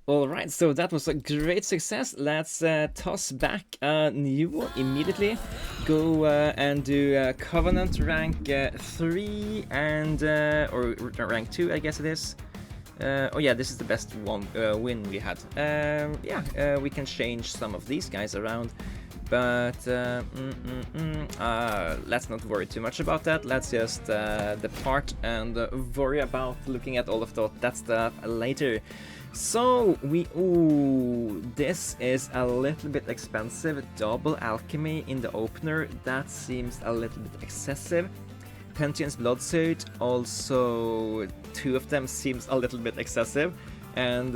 Alright, so that was a great success. Let's toss back a new one immediately. Go and do Covenant rank 3 and, or rank 2, I guess it is. Oh yeah, this is the best one win we had. Yeah, we can change some of these guys around. But let's not worry too much about that. Let's just depart and worry about looking at all of that stuff later. So this is a little bit expensive. Double alchemy in the opener. That seems a little bit excessive. Pention's Bloodsuit, also 2 of them seems a little bit excessive. And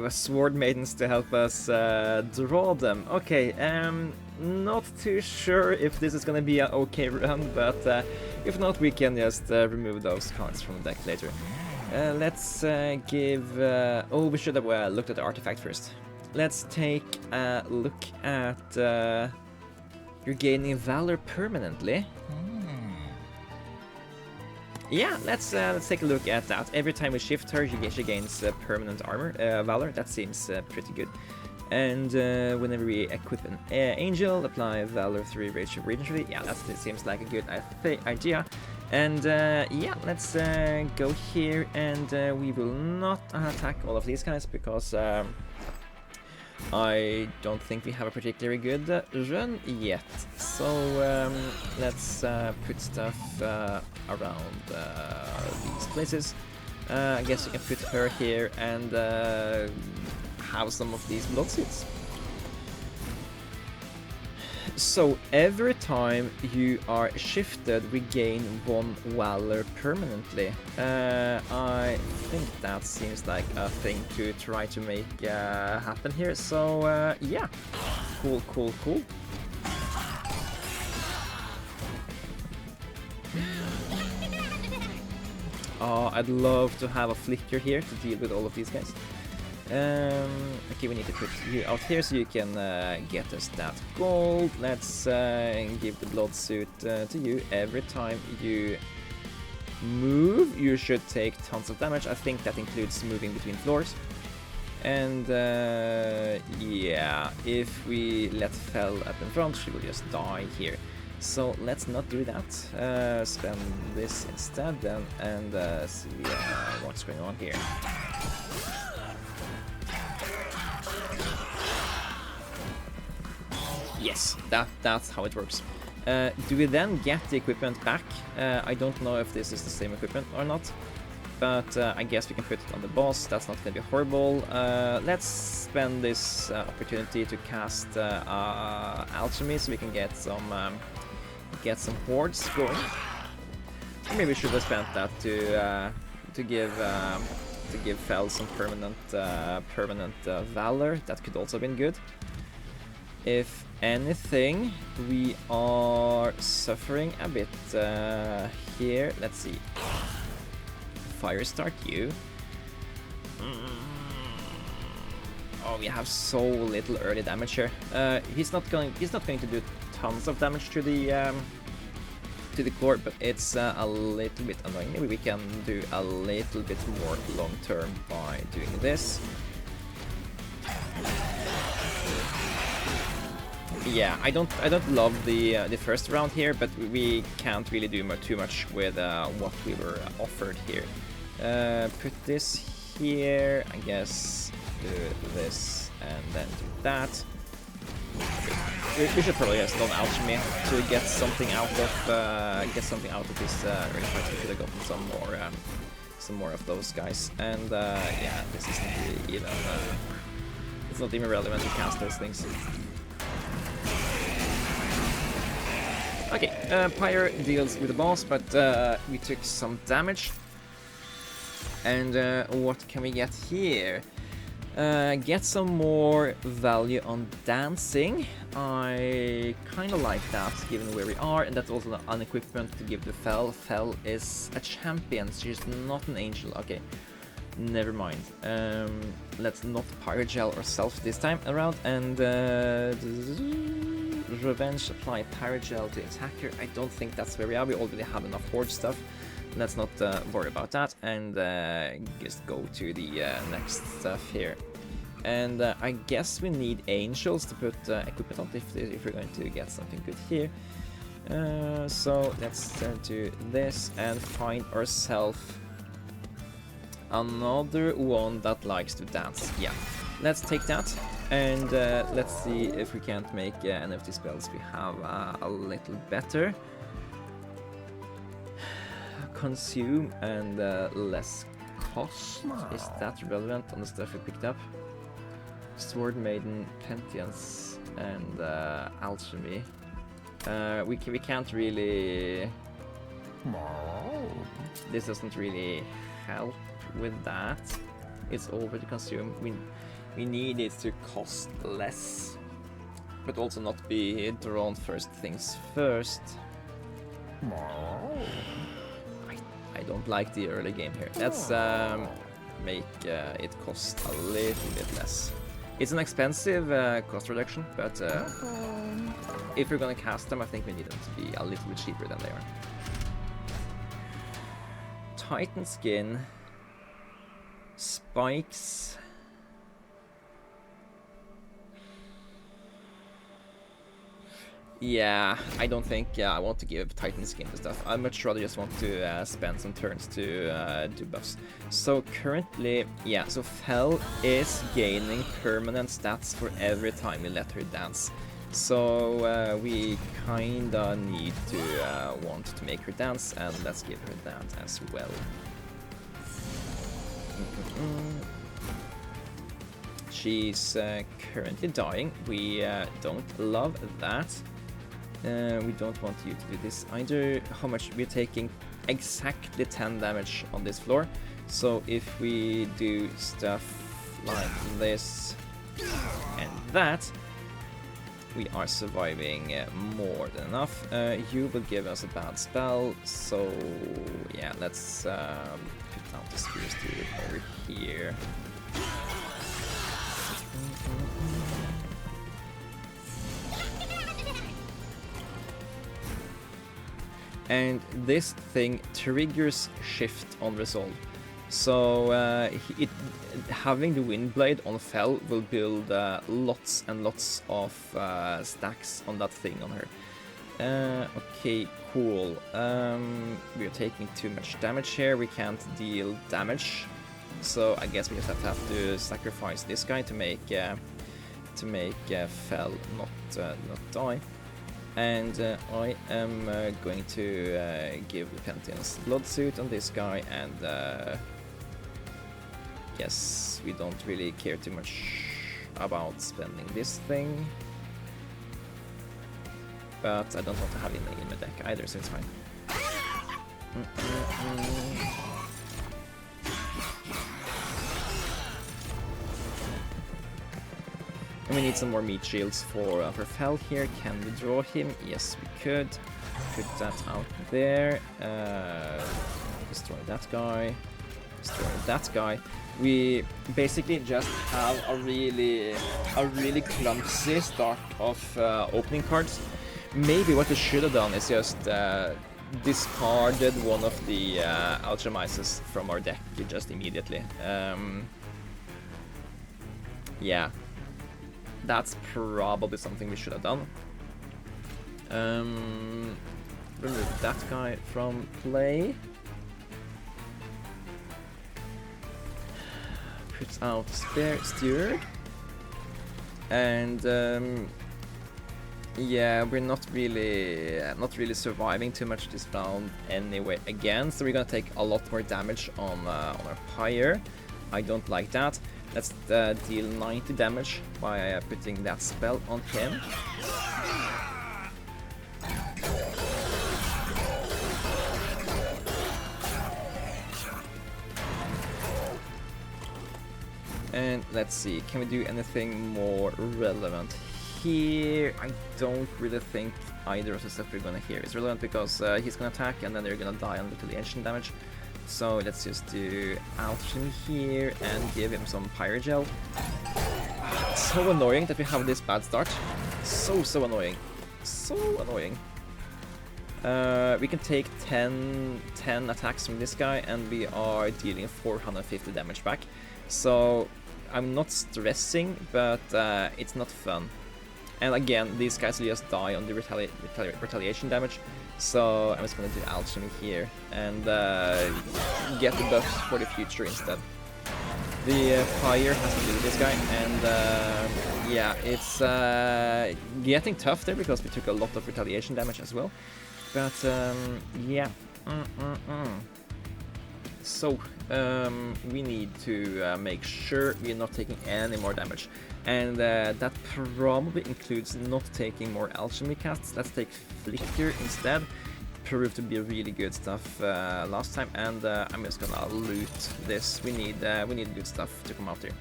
Sword Maidens to help us draw them. Okay, not too sure if this is gonna be an okay run, but if not, we can just remove those cards from the deck later. Let's give... oh, we should have looked at the artifact first. Let's take a look at... you're gaining Valor permanently. Yeah, let's take a look at that. Every time we shift her, she gains permanent armor, Valor. That seems pretty good. And whenever we equip an Angel, apply Valor 3 Rage of Regentry. Yeah, that seems like a good idea. And yeah, let's go here, and we will not attack all of these guys because I don't think we have a particularly good run yet. So let's put stuff around these places. I guess you can put her here and have some of these Bloodsuits. So every time you are shifted, we gain 1 Valor permanently. I think that seems like a thing to try to make happen here. So yeah, cool. Oh, I'd love to have a Flicker here to deal with all of these guys. Okay, we need to put you out here so you can get us that gold. Let's give the Bloodsuit to you. Every time you move, you should take tons of damage. I think that includes moving between floors. And yeah, if we let Fell up in front, she will just die here. So let's not do that. Spend this instead then, and see what's going on here. Yes, that's how it works. Do we then get the equipment back? I don't know if this is the same equipment or not, but I guess we can put it on the boss. That's not gonna be horrible. Let's spend this opportunity to cast alchemy so we can get some hordes going. Maybe we should have spent that to give Fel some permanent valor. That could also have been good. If anything, we are suffering a bit here. Let's see. Fire start you. Oh, we have so little early damage here. He's not going to do tons of damage to the core, but it's a little bit annoying. Maybe we can do a little bit more long term by doing this. Yeah, I don't love the first round here, but we can't really do too much with what we were offered here. Put this here, I guess. Do this and then do that. We should probably just done alchemy to get something out of this early fight. We could have gotten some more of those guys. And yeah, this isn't even it's not even relevant to cast those things. Okay, Pyre deals with the boss, but we took some damage. And what can we get here? Get some more value on dancing. I kind of like that, given where we are, and that's also an equipment to give to Fel. Fel is a champion, she's not an angel. Okay, never mind. Let's not Pyre Gel ourselves this time around, and Revenge, apply Pyre Gel to attacker. I don't think that's where we are. We already have enough horde stuff. Let's not worry about that, and just go to the next stuff here. And I guess we need angels to put equipment on if we're going to get something good here. So let's turn to this and find ourselves another one that likes to dance. Yeah, let's take that, and let's see if we can't make any of these spells we have a little better. Consume and less cost. Is that relevant on the stuff we picked up? Sword Maiden, Penitence, and Alchemy. We can't really... This doesn't really help with that. It's already consumed. We need it to cost less, but also not be drawn first things first. I don't like the early game here. Let's make it cost a little bit less. It's an expensive cost reduction, but if we're gonna cast them, I think we need them to be a little bit cheaper than they are. Titan skin, spikes. Yeah, I don't think I want to give Titan skin to stuff. I much rather just want to spend some turns to do buffs. So currently, yeah, so Fel is gaining permanent stats for every time we let her dance. So we kinda need to want to make her dance, and let's give her that as well. She's currently dying. We don't love that. We don't want you to do this either. How much? We're taking exactly 10 damage on this floor. So if we do stuff like this and that, we are surviving more than enough. You will give us a bad spell, so yeah, let's put out the Spear Steward over here. And this thing triggers shift on resolve. So having the Windblade on Fel will build lots and lots of stacks on that thing on her. Okay, cool. We're taking too much damage here. We can't deal damage, so I guess we just have to sacrifice this guy to make Fel not die. And I am going to give the Penitence Blood Suit on this guy, and yes, we don't really care too much about spending this thing. But I don't want to have him in my deck either, so it's fine. And we need some more meat shields for Fel here. Can we draw him? Yes, we could. Put that out there. Destroy that guy. Destroy that guy. We basically just have a really clumsy start of opening cards. Maybe what we should have done is just discarded one of the Alchemizes from our deck just immediately. Yeah. That's probably something we should have done. Remove that guy from play. Put out Steward. And yeah, we're not really surviving too much this round anyway again, so we're gonna take a lot more damage on our Pyre. I don't like that. Let's deal 90 damage by putting that spell on him. And let's see, can we do anything more relevant here? I don't really think either of the stuff we're gonna hear is relevant, because he's gonna attack and then they're gonna die on retaliation damage. So let's just do Alchemy here and give him some Pyrogel. So annoying that we have this bad start. So annoying. So annoying. We can take 10 attacks from this guy and we are dealing 450 damage back. So I'm not stressing, but it's not fun. And again, these guys will just die on the retaliation damage, so I'm just gonna do alchemy here and get the buffs for the future instead. The fire has to do with this guy, and yeah, it's getting tough there because we took a lot of retaliation damage as well. But yeah, so we need to make sure we're not taking any more damage, and that probably includes not taking more alchemy casts. Let's take flicker instead. Proved to be really good stuff last time, and I'm just gonna loot this. We need good stuff to come out here.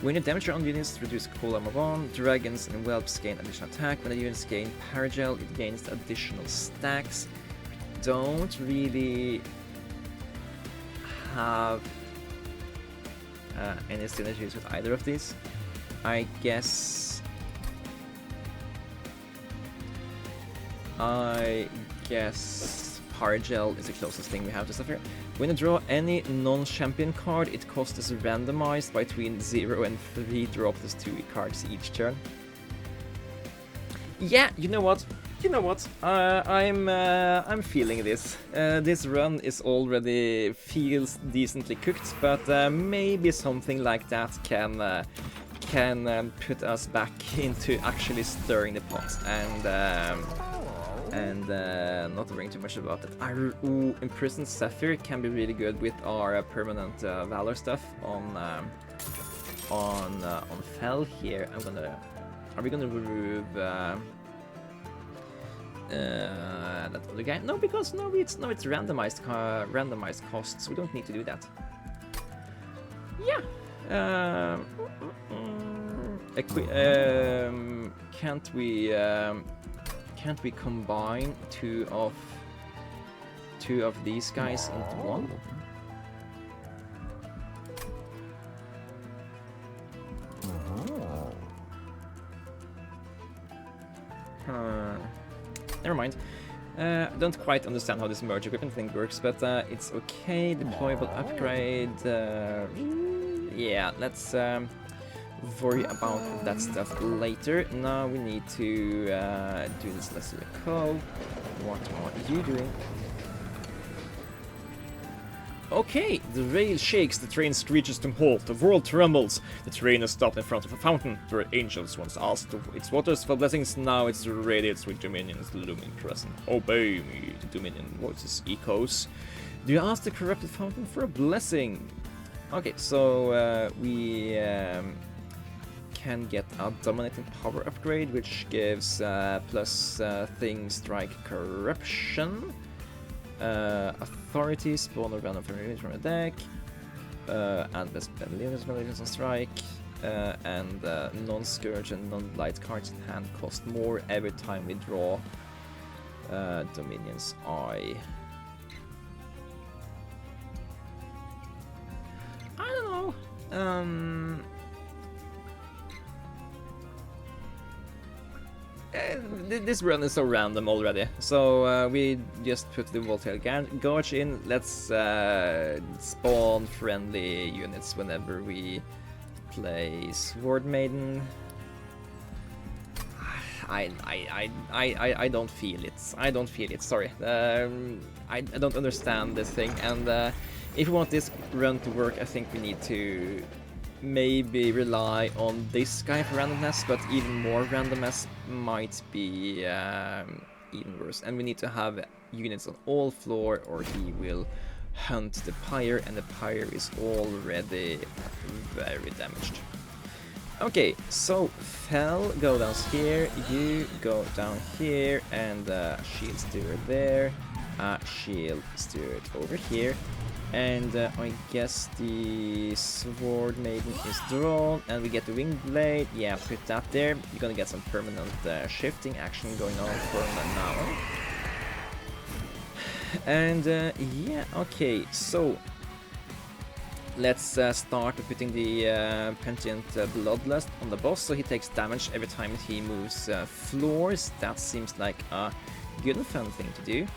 When you damage your own units, reduce cooldown of on. Dragons and whelps gain additional attack. When the units gain paragel, it gains additional stacks. Don't really have any synergies with either of these. I guess Paragel is the closest thing we have to stuff here. When you draw any non-champion card, it costs us randomized between 0 and 3 draw plus 2 cards each turn. Yeah, you know what? I'm feeling this. This run is already feels decently cooked, but maybe something like that can put us back into actually stirring the pot and not worrying too much about it. Imprisoned Sapphire can be really good with our permanent Valor stuff on Fell here. Are we gonna remove that other guy? No, because it's randomized costs. We don't need to do that. Yeah. Can't we combine two of these guys into one? Never mind. I don't quite understand how this merge equipment thing works, but it's okay. Deployable upgrade. Yeah, let's worry about that stuff later. Now we need to do this succeccor. What are you doing? Okay, the rail shakes, the train screeches to halt, the world trembles. The train is stopped in front of a fountain. There were angels once asked its waters for blessings, now it's radiates with Dominion's looming present. Obey me, the Dominion voices echoes. Do you ask the corrupted fountain for a blessing? Okay, so we can get a dominating power upgrade, which gives plus thing, strike, corruption. Authority, spawn a random unit from a deck, and best units on strike, and non-scourge and non-blight cards in hand cost more every time we draw Dominion's Eye. I don't know. This run is so random already, so we just put the Voltaire Gorge in. Let's spawn friendly units whenever we play Sword Maiden. I don't feel it. I don't feel it. Sorry. I don't understand this thing. And if we want this run to work, I think we need to maybe rely on this guy for randomness, but even more randomness might be even worse. And we need to have units on all floor, or he will hunt the pyre, and the pyre is already very damaged. Okay, so Fell, go down here, you go down here, and shield steward there, shield steward over here. And I guess the Sword Maiden is drawn, and we get the Winged Blade. Yeah, put that there. You're gonna get some permanent shifting action going on from now on. And yeah, okay, so let's start putting the Pentient Bloodlust on the boss, so he takes damage every time he moves floors. That seems like a good and fun thing to do.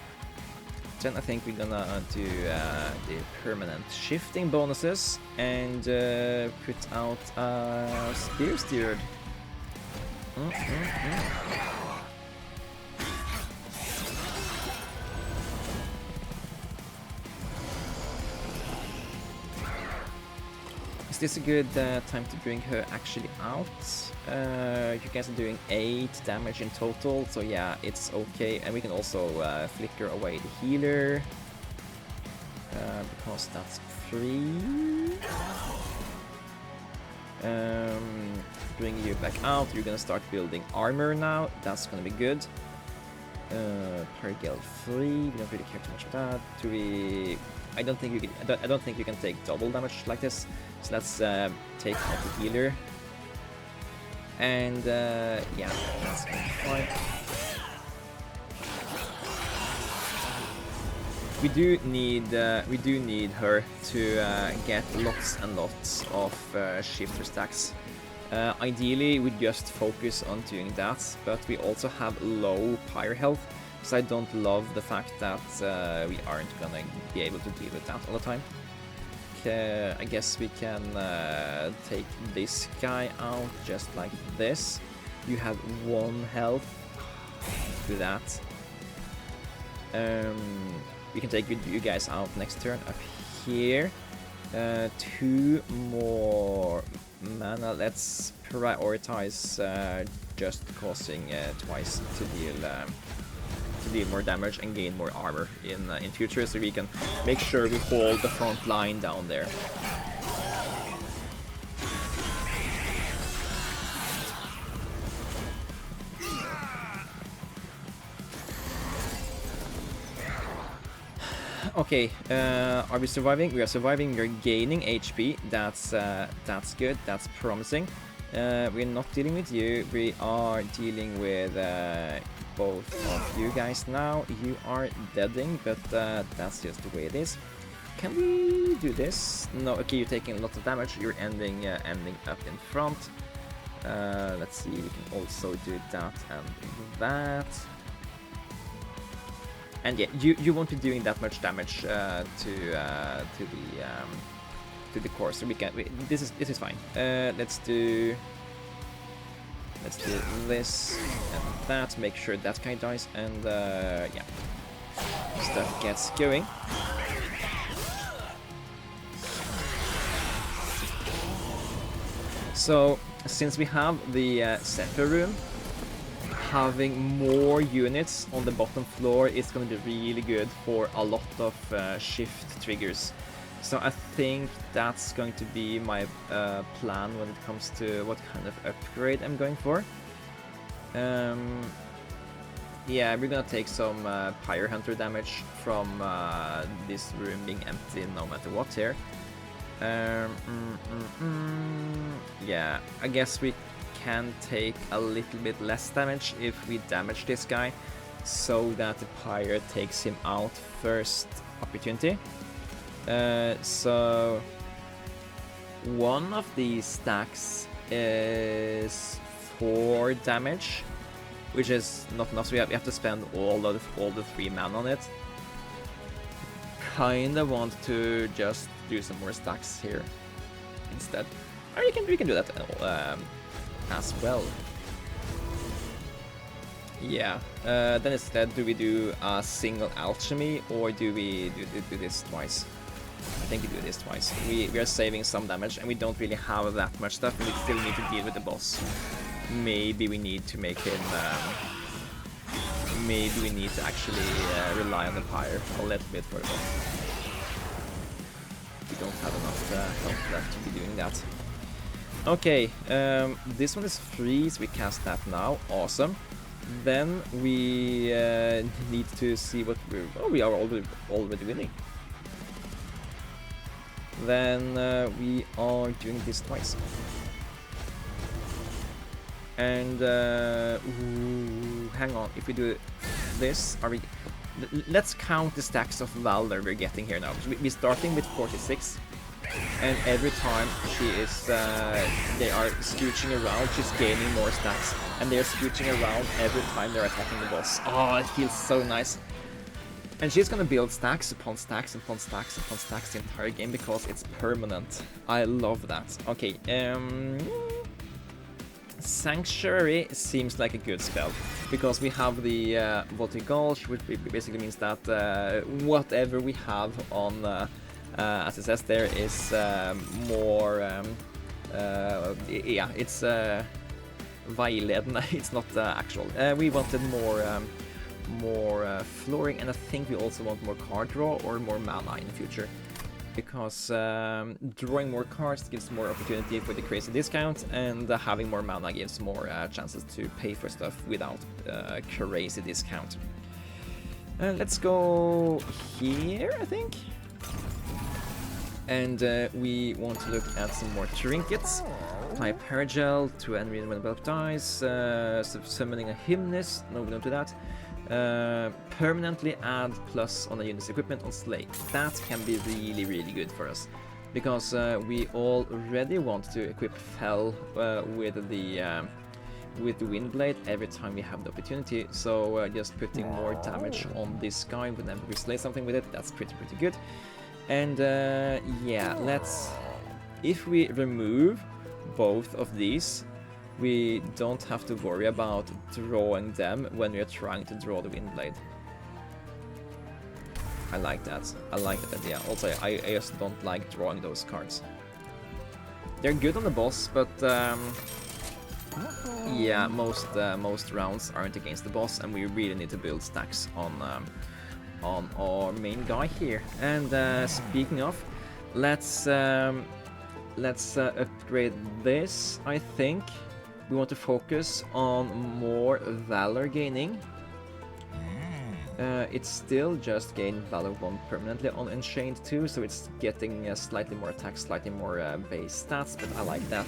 Then I think we're gonna do the permanent shifting bonuses and put out spear steered. Is this a good time to bring her actually out? You guys are doing 8 damage in total, so yeah, it's okay. And we can also flicker away the healer, because that's free. Bring you back out. You're gonna start building armor now. That's gonna be good. Paragel free. We don't really care too much about that. Do we? I don't think you can take double damage like this. So let's take out the healer. And yeah, that's fine. We do need her to get lots and lots of shifter stacks. Ideally, we just focus on doing that, but we also have low pyre health, so I don't love the fact that we aren't gonna be able to deal with that all the time. I guess we can take this guy out just like this. You have 1 health. Do that. We can take you guys out next turn up here. 2 more mana. Let's prioritize just causing twice to deal more damage and gain more armor in future, so we can make sure we hold the front line down there. Okay, are we surviving? We are surviving. We are gaining HP. That's good. That's promising. We're not dealing with you. We are dealing with both of you guys now. You are deading, but that's just the way it is. Can we do this? No. Okay, you're taking lots of damage. You're ending up in front. Let's see. We can also do that and that. And yeah, you won't be doing that much damage to the core, so we can. This is fine. Let's do this and that. Make sure that guy dies, and yeah, stuff gets going. So since we have the Zephyr room, having more units on the bottom floor is going to be really good for a lot of shift triggers. So I think that's going to be my plan when it comes to what kind of upgrade I'm going for. Yeah, we're gonna take some Pyre Hunter damage from this room being empty no matter what here. Yeah, I guess we can take a little bit less damage if we damage this guy, so that the Pyre takes him out first opportunity. So one of these stacks is 4 damage, which is not enough, so we have to spend all the 3 mana on it. Kinda want to just do some more stacks here instead. Or we can do that as well. Yeah. Then instead, do we do a single alchemy, or do we do this twice? I think we do this twice. We are saving some damage, and we don't really have that much stuff, and we still need to deal with the boss. Maybe we need to make him. Maybe we need to actually rely on the Pyre a little bit for the boss. We don't have enough health left to be doing that. Okay, this one is free, so we cast that now. Awesome. Then we need to see what we are already winning. Then we are doing this twice. And ooh, hang on, if we do this, are we? Let's count the stacks of Valor we're getting here now. We're starting with 46, and every time she is, they are scooching around, she's gaining more stacks, and they're scooching around every time they're attacking the boss. Oh, it feels so nice. And she's gonna build stacks upon stacks upon stacks upon stacks the entire game because it's permanent. I love that. Okay, Sanctuary seems like a good spell because we have the Voltic Gulch, which basically means that whatever we have on, as it says there, is more, yeah, it's veiledende, it's not actual. We wanted more flooring, and I think we also want more card draw or more mana in the future. Because drawing more cards gives more opportunity for the crazy discount, and having more mana gives more chances to pay for stuff without crazy discount. Let's go here, I think. And we want to look at some more trinkets. Apply Paragel to enemy when the dies. Summoning a Hymnist, no, we don't do that. Permanently add plus on a unit's equipment on Slay. That can be really, really good for us. Because we already want to equip Fell with the Windblade every time we have the opportunity. So just putting more damage on this guy whenever we slay something with it, that's pretty good. And yeah, let's... If we remove both of these, we don't have to worry about drawing them when we are trying to draw the Windblade. I like that. I like that idea. Also, I just don't like drawing those cards. They're good on the boss, but yeah, most rounds aren't against the boss, and we really need to build stacks on our main guy here. And speaking of, let's upgrade this. I think we want to focus on more Valor gaining. It's still just gain Valor 1 permanently on Unchained 2, so it's getting slightly more attack, slightly more base stats, but I like that.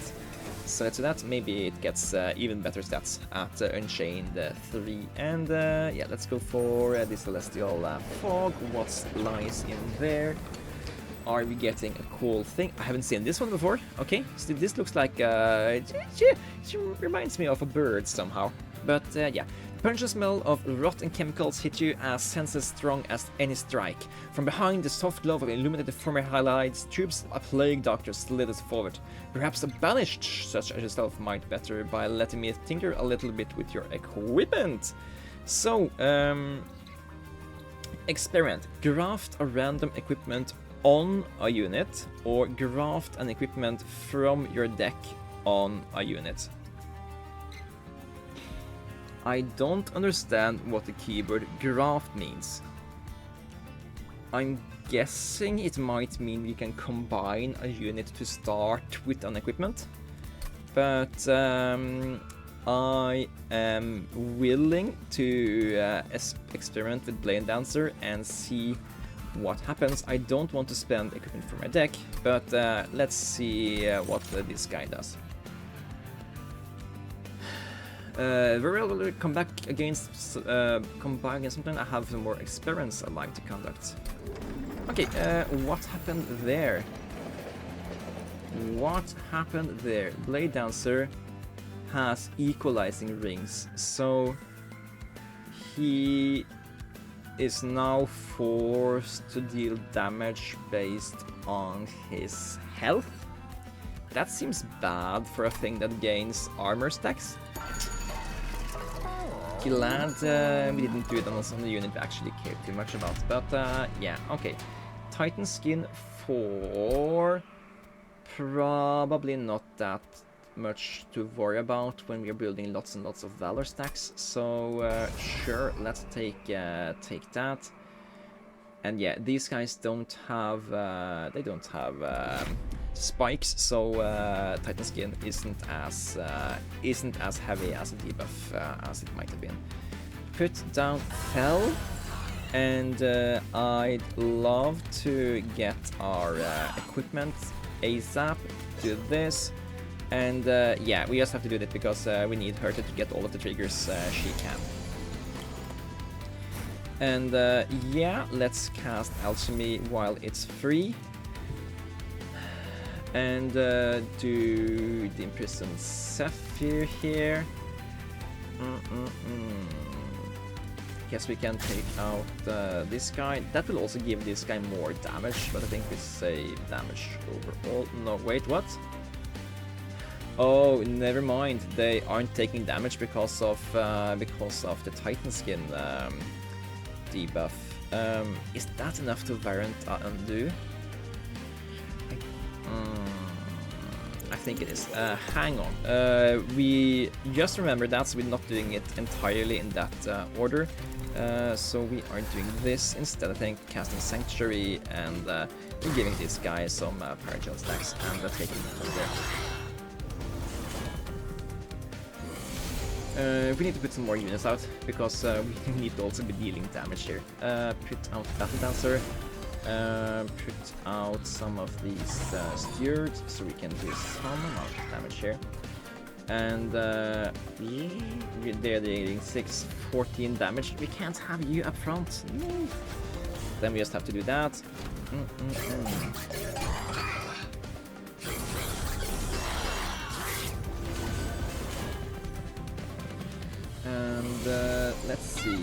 So let's do that. Maybe it gets even better stats at Unchained 3. And yeah, let's go for the Celestial Fog. What lies in there? Are we getting a cool thing? I haven't seen this one before. Okay, so this looks like it reminds me of a bird somehow. But yeah, pungent smell of rotten chemicals hit you as senses strong as any strike. From behind the soft glow of illuminated formaldehyde tubes, a plague doctor slithers forward. Perhaps a banished such as yourself might better by letting me tinker a little bit with your equipment. So, experiment. Graft a random equipment on a unit, or graft an equipment from your deck on a unit. I don't understand what the keyword graft means. I'm guessing it might mean we can combine a unit to start with an equipment, but I am willing to experiment with Blade Dancer and see what happens. I don't want to spend equipment for my deck, but let's see what this guy does. Very well, will come back against combine against something. I have some more experiments I'd like to conduct. Okay, what happened there? What happened there? Blade Dancer has equalizing rings, so he is now forced to deal damage based on his health. That seems bad for a thing that gains armor stacks. Glad we didn't do it on the unit we actually cared too much about, but yeah, okay. Titan skin 4, probably not that much to worry about when we're building lots and lots of Valor stacks, so sure, let's take that. And yeah, these guys don't have they don't have spikes, so Titan skin isn't as heavy as a debuff as it might have been. Put down Fell, and I'd love to get our equipment ASAP. Do this. And yeah, we just have to do that because we need her to get all of the triggers she can. And yeah, let's cast Alchemy while it's free. And do the Imprisoned Sapphire here. guess we can take out this guy. That will also give this guy more damage, but I think we save damage overall. No, wait, what? Oh, never mind. They aren't taking damage because of the Titan skin debuff. Is that enough to variant undo? I think it is. Hang on. We just remember that, so we're not doing it entirely in that order. So we are doing this instead. I think casting Sanctuary and we're giving this guy some Paragel stacks and taking it from there. We need to put some more units out because we need to also be dealing damage here. Put out Battle Dancer. Put out some of these stewards so we can do some amount of damage here. And they're dealing 14 damage. We can't have you up front. No. Then we just have to do that. And let's see.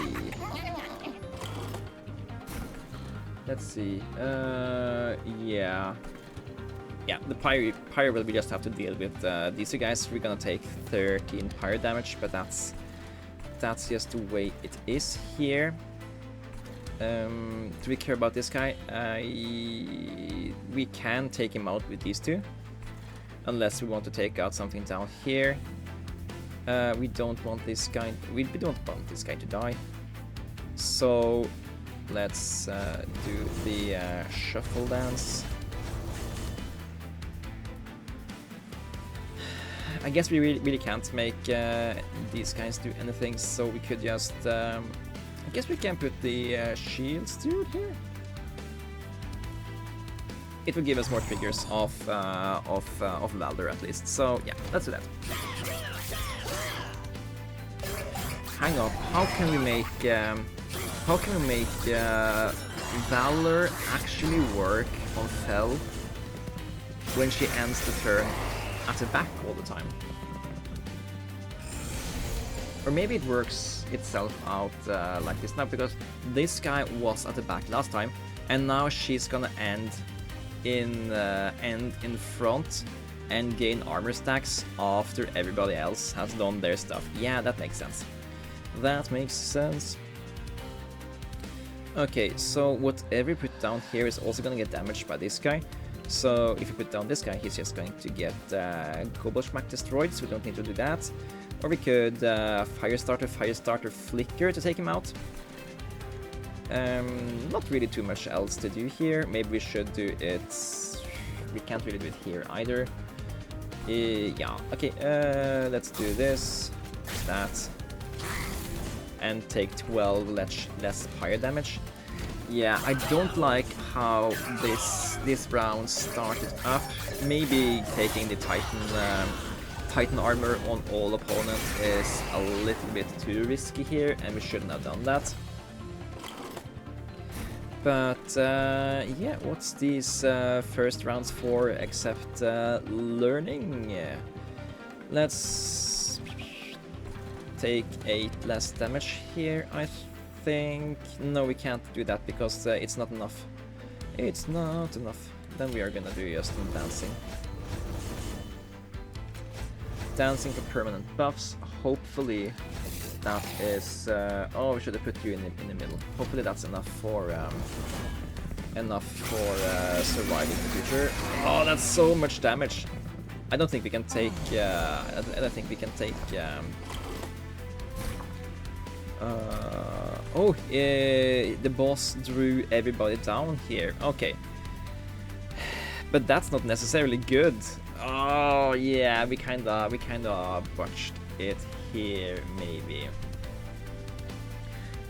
Yeah, the pyro will we just have to deal with these two guys. We're gonna take 13 pyro damage, but that's just the way it is here. Do we care about this guy? We can take him out with these two, unless we want to take out something down here. We don't want this guy. We don't want this guy to die. So let's do the shuffle dance. I guess we really can't make these guys do anything, so we could just... I guess we can put the shield steward here. It will give us more triggers of Valor at least, so yeah, let's do that. Hang on, how can we make Valor actually work on Fell when she ends the turn at the back all the time? Or maybe it works itself out like this now, because this guy was at the back last time, and now she's gonna end in front and gain armor stacks after everybody else has done their stuff. Yeah, that makes sense. That makes sense. Okay, so whatever we put down here is also gonna get damaged by this guy. So if you put down this guy, he's just going to get Gobblesmack destroyed, so we don't need to do that. Or we could Firestarter, Flicker to take him out. Not really too much else to do here. Maybe we should do it... We can't really do it here either. Yeah, okay, let's do this, that, and take 12 less fire damage. Yeah, I don't like how this round started up. Maybe taking the Titan armor on all opponents is a little bit too risky here, and we shouldn't have done that. But yeah, what's these first rounds for except learning? Let's take 8 less damage here, I think. No, we can't do that because it's not enough. It's not enough. Then we are gonna do just some dancing. Dancing for permanent buffs. Hopefully that is... oh, we should have put you in the middle. Hopefully that's enough for surviving the future. Oh, that's so much damage. I don't think we can take... I don't think we can take... oh, the boss drew everybody down here. Okay. But that's not necessarily good. Oh, yeah, we kinda botched it here, maybe.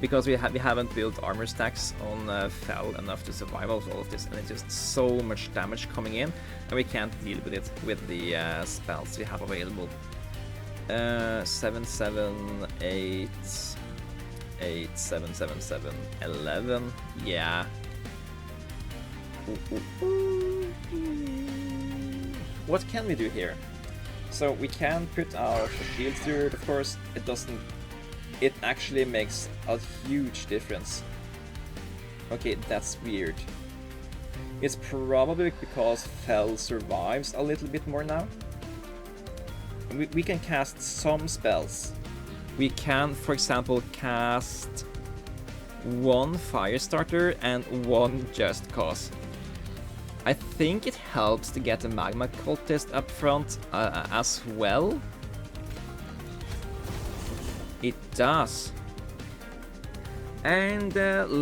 Because we haven't built armor stacks on Fell enough to survive all of this, and it's just so much damage coming in, and we can't deal with it with the spells we have available. 7, 7, 8, 8, 7, 7, 7, 11. Yeah. What can we do here? So we can put out a shield through. Of course, it doesn't it actually makes a huge difference. Okay, that's weird. It's probably because Fell survives a little bit more now. We can cast some spells. We can, for example, cast 1 Firestarter and 1 Just Cause. I think it helps to get a Magma Cultist up front as well. It does. And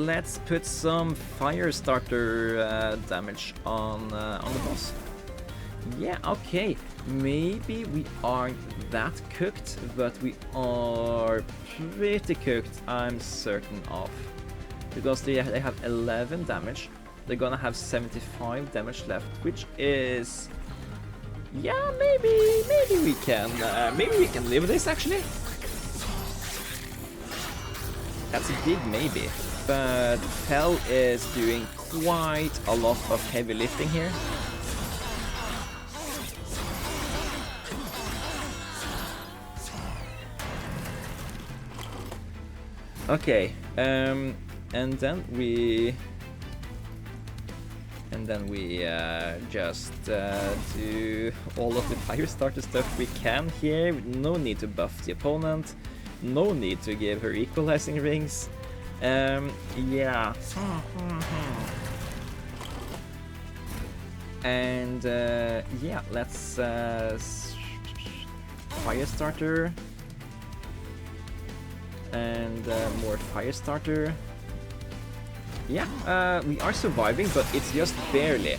let's put some Firestarter damage on the boss. Yeah, okay. Maybe we aren't that cooked, but we are pretty cooked, I'm certain of. Because they have 11 damage. They're gonna have 75 damage left, which is... yeah, maybe we can live with this actually. That's a big maybe, but Fell is doing quite a lot of heavy lifting here. Okay, and then we just do all of the Firestarter stuff we can here. No need to buff the opponent. No need to give her equalizing rings. Yeah. And yeah, let's Firestarter. And more Firestarter. Yeah, we are surviving, but it's just barely.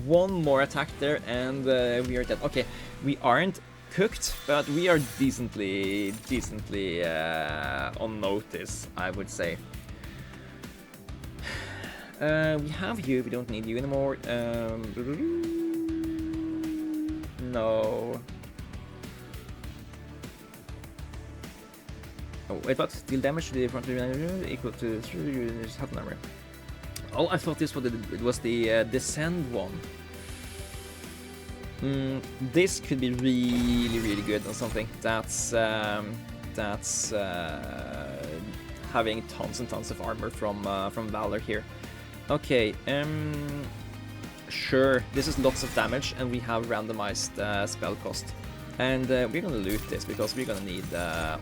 One more attack there, and we are dead. Okay, we aren't cooked, but we are decently on notice, I would say. We have you. We don't need you anymore. No. Oh, wait, what? Deal damage to the front equal to 3 units health number. Oh, I thought this was the descend one. This could be really good on something that's having tons and tons of armor from Valor here. Okay, sure. This is lots of damage, and we have randomized spell cost. And we're gonna loot this because we're gonna need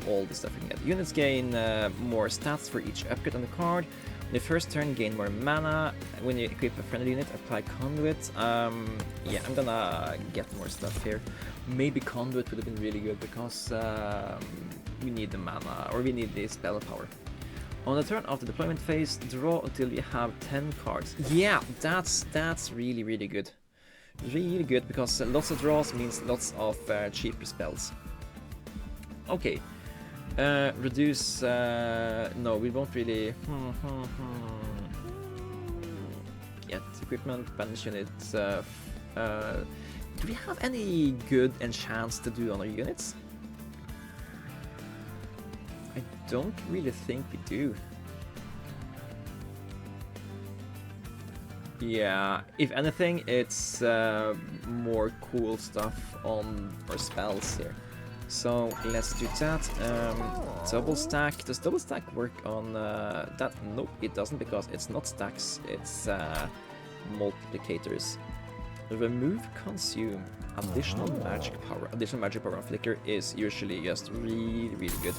all the stuff we can get. Units gain more stats for each upgrade on the card. On the first turn, gain more mana. When you equip a friendly unit, apply Conduit. Yeah, I'm gonna get more stuff here. Maybe Conduit would have been really good because we need the mana, or we need the spell power. On the turn of the deployment phase, draw until you have 10 cards. Yeah, that's really good. Really good, because lots of draws means lots of cheaper spells. Okay. Reduce... no, we won't really... Get equipment, banish units... do we have any good enchants to do on our units? I don't really think we do. Yeah, if anything, it's more cool stuff on our spells here. So let's do that. Double stack. Does double stack work on that? Nope, it doesn't, because it's not stacks, it's multiplicators. Remove consume. Additional magic power. Additional magic power on flicker is usually just really good.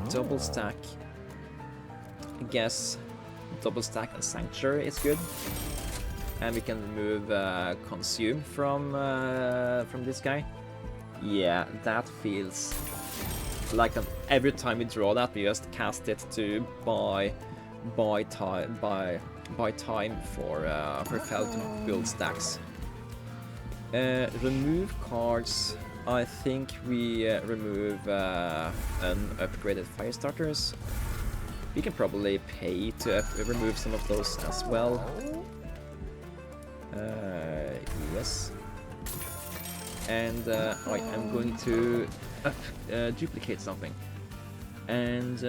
Double stack. I guess double stack and sanctuary is good, and we can remove consume from this guy. Yeah, that feels like every time we draw that, we just cast it to buy time for Fell to build stacks. Remove cards. I think we remove unupgraded Firestarters. We can probably pay to remove some of those as well. Yes. And I'm going to duplicate something. And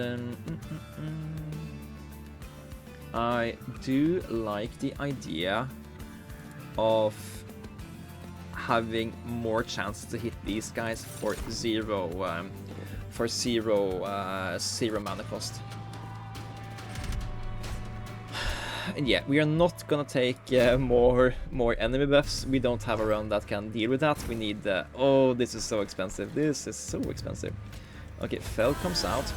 I do like the idea of having more chances to hit these guys for zero mana cost. And yeah, we are not gonna take more enemy buffs. We don't have a run that can deal with that. We need oh, this is so expensive. This is so expensive. Okay, Fell comes out.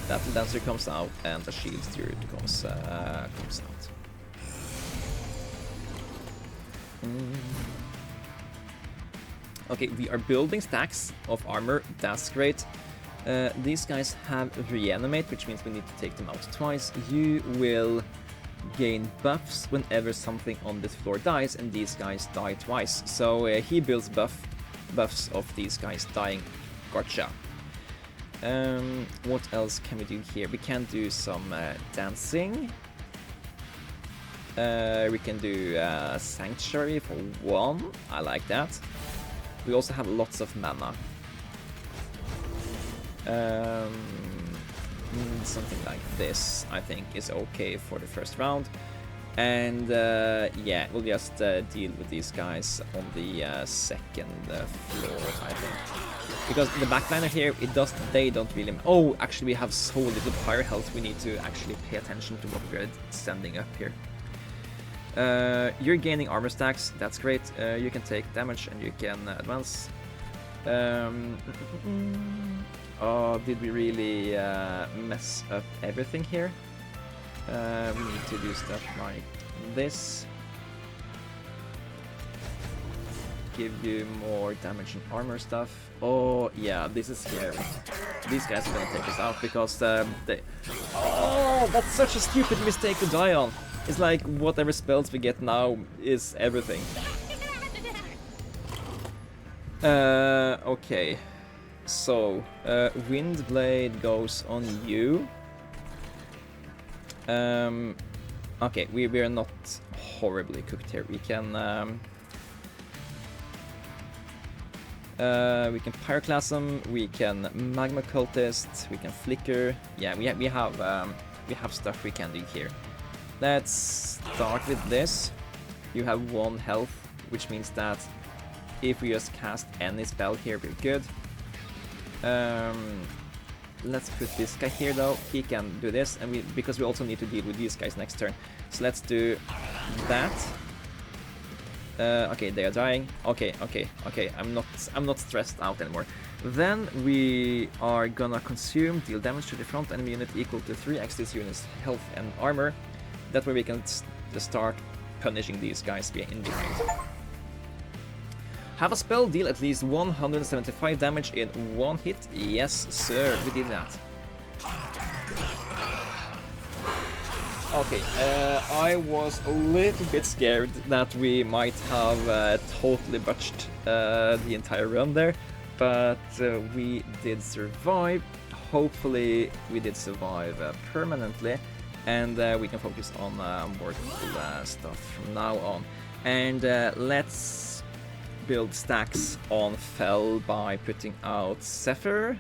Battle Dancer comes out, and the Shield Steward comes out. Okay, we are building stacks of armor. That's great. These guys have reanimate, which means we need to take them out twice. You will gain buffs whenever something on this floor dies, and these guys die twice. So he builds buffs of these guys dying. Gotcha. What else can we do here? We can do some dancing. We can do Sanctuary for 1. I like that. We also have lots of mana. Something like this, I think, is okay for the first round. And yeah, we'll just deal with these guys on the second floor, I think. Because the backliner here, they don't really... Oh, actually we have so little fire health, we need to actually pay attention to what we're sending up here. You're gaining armor stacks, that's great. You can take damage and you can advance. Oh, did we really mess up everything here? We need to do stuff like this. Give you more damage and armor stuff. Oh, yeah, this is scary. These guys are gonna take us out because they... Oh, that's such a stupid mistake to die on. It's like whatever spells we get now is everything. Okay. So, Windblade goes on you. Okay, we are not horribly cooked here. We can Pyroclasm, we can Magma Cultist, we can Flicker. Yeah, we have stuff we can do here. Let's start with this. You have 1 health, which means that if we just cast any spell here, we're good. Let's put this guy here though. He can do this, and because we also need to deal with these guys next turn. So let's do that. Okay, they are dying. Okay. I'm not stressed out anymore. Then we are gonna consume, deal damage to the front enemy unit equal to 3x this unit's health and armor. That way we can start punishing these guys in behind. Have a spell deal at least 175 damage in 1 hit. Yes, sir, we did that. Okay, I was a little bit scared that we might have totally botched the entire run there, but we did survive. Hopefully we did survive permanently, and we can focus on more cool stuff from now on. And let's build stacks on Fell by putting out Zephyr.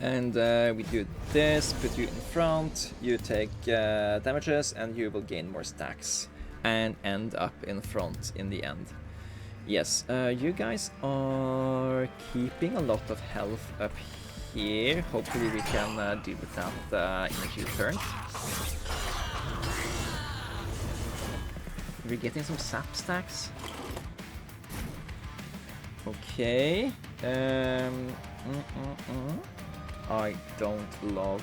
And we do this, put you in front, you take damages, and you will gain more stacks and end up in front in the end. Yes, you guys are keeping a lot of health up here. Hopefully we can deal with that in a few turns. We're getting some sap stacks. Okay. I don't love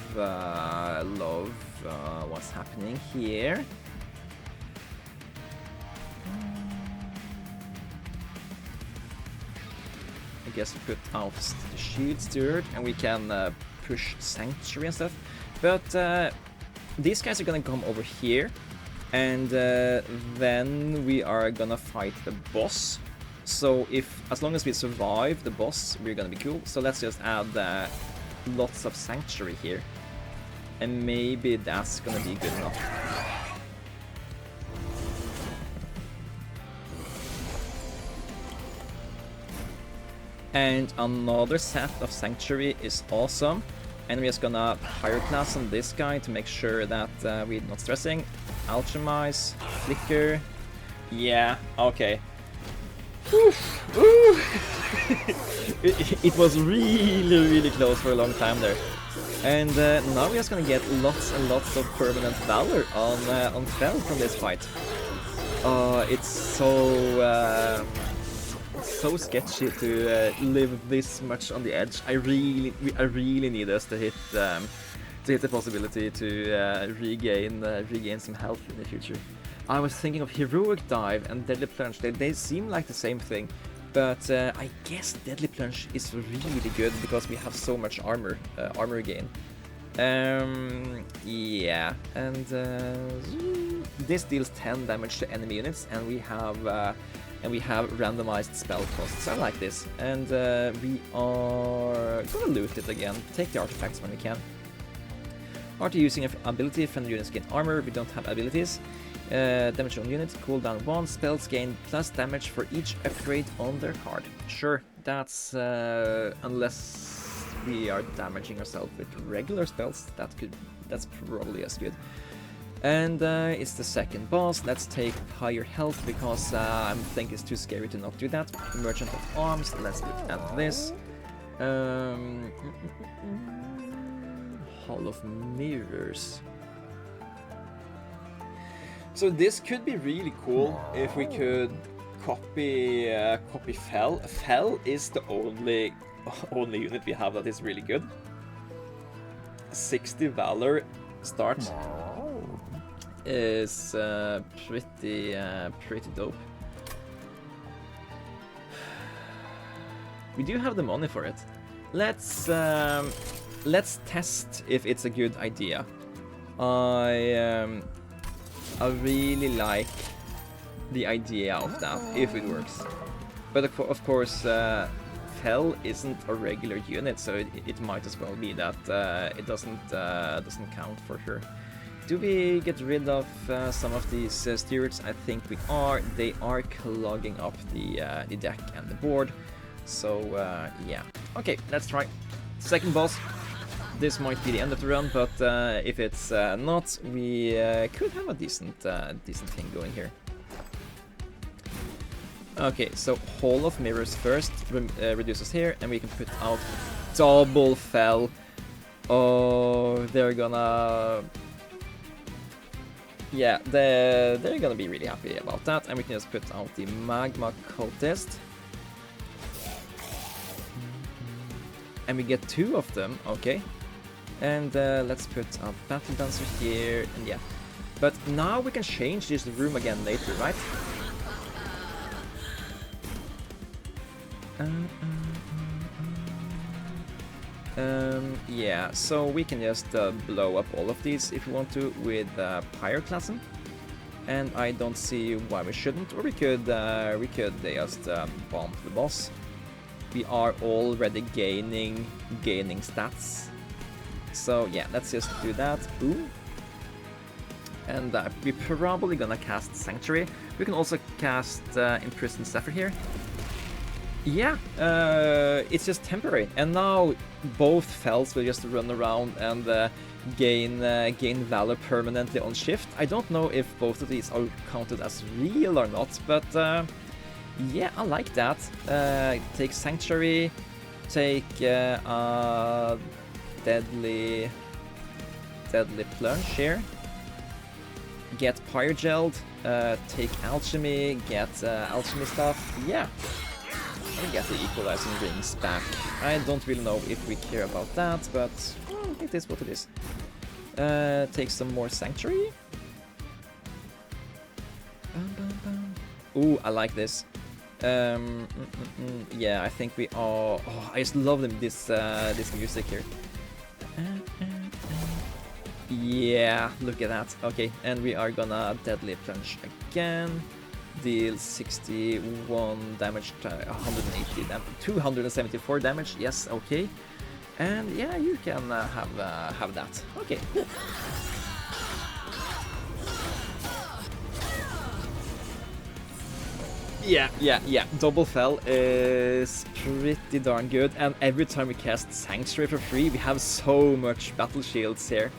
what's happening here. I guess we put out the Shield Steward and we can push Sanctuary and stuff. But these guys are gonna come over here, and then we are gonna fight the boss. So as long as we survive the boss, we're gonna be cool. So let's just add lots of Sanctuary here, and maybe that's gonna be good enough. And another set of Sanctuary is awesome. And we're just gonna Pyroclast on this guy to make sure that we're not stressing. Alchemize, Flicker. Yeah, okay. It was really close for a long time there. And now we're just gonna get lots and lots of permanent valor on Fel from this fight. It's so sketchy to live this much on the edge. I really need us to hit the possibility to regain some health in the future. I was thinking of Heroic Dive and Deadly Plunge. They seem like the same thing, but I guess Deadly Plunge is really good because we have so much armor gain. Yeah, and this deals 10 damage to enemy units, and we have randomized spell costs. I like this, and we are gonna loot it again. Take the artifacts when we can. After using an ability, friendly units gain armor. We don't have abilities. Damage on units, cooldown 1, spells gain plus damage for each upgrade on their card. Sure, that's unless we are damaging ourselves with regular spells, that's probably as good. And it's the second boss. Let's take higher health because I think it's too scary to not do that. Merchant of Arms, let's look at this. Hall of Mirrors. So this could be really cool if we could copy Fel. Fel is the only unit we have that is really good. 60 Valor start is pretty dope. We do have the money for it. Let's test if it's a good idea. I really like the idea of that, if it works. But of course, Fel isn't a regular unit, so it might as well be that it doesn't count for sure. Do we get rid of some of these stewards? I think we are. They are clogging up the deck and the board. So yeah. Okay, let's try. Second boss. This might be the end of the run, but if it's not, we could have a decent thing going here. Okay, so Hall of Mirrors first reduces here, and we can put out double Fel. Oh, they're gonna... Yeah, they're gonna be really happy about that, and we can just put out the Magma Cultist. And we get 2 of them, okay. And let's put a Battle Dancer here, and yeah. But now we can change this room again later, right? Yeah, so we can just blow up all of these if we want to with Pyroclasm. And I don't see why we shouldn't, or we could just bomb the boss. We are already gaining stats. So yeah, let's just do that. Ooh. And we're probably gonna cast Sanctuary. We can also cast Imprisoned Zephyr here. Yeah, it's just temporary. And now both Fels will just run around and gain Valor permanently on shift. I don't know if both of these are counted as real or not, but yeah, I like that. Take Sanctuary, take Deadly Plunge here. Get Pyrogelled, take Alchemy, get Alchemy stuff. Yeah, and get the Equalizing Rings back. I don't really know if we care about that, but it is what it is. Take some more Sanctuary. Ooh, I like this. Yeah, I think we are. Oh, I just love this music here. Yeah, look at that. Okay, and we are gonna Deadly Plunge again. Deal 61 damage, 180 damage, 274 damage. Yes, okay. And yeah, you can have that. Okay. Yeah. Double fell is pretty darn good, and every time we cast Sanctuary for free, we have so much battle shields here.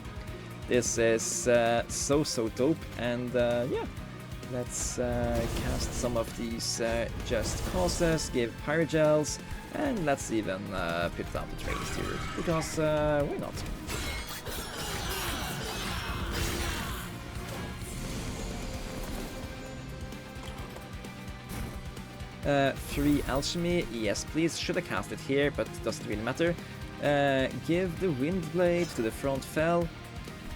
This is so dope, and yeah. Let's cast some of these just causes, give Pyrogels, and let's even put down the trade steer, because why not? Free Alchemy, yes please, should have cast it here, but it doesn't really matter. Give the Windblade to the front fell,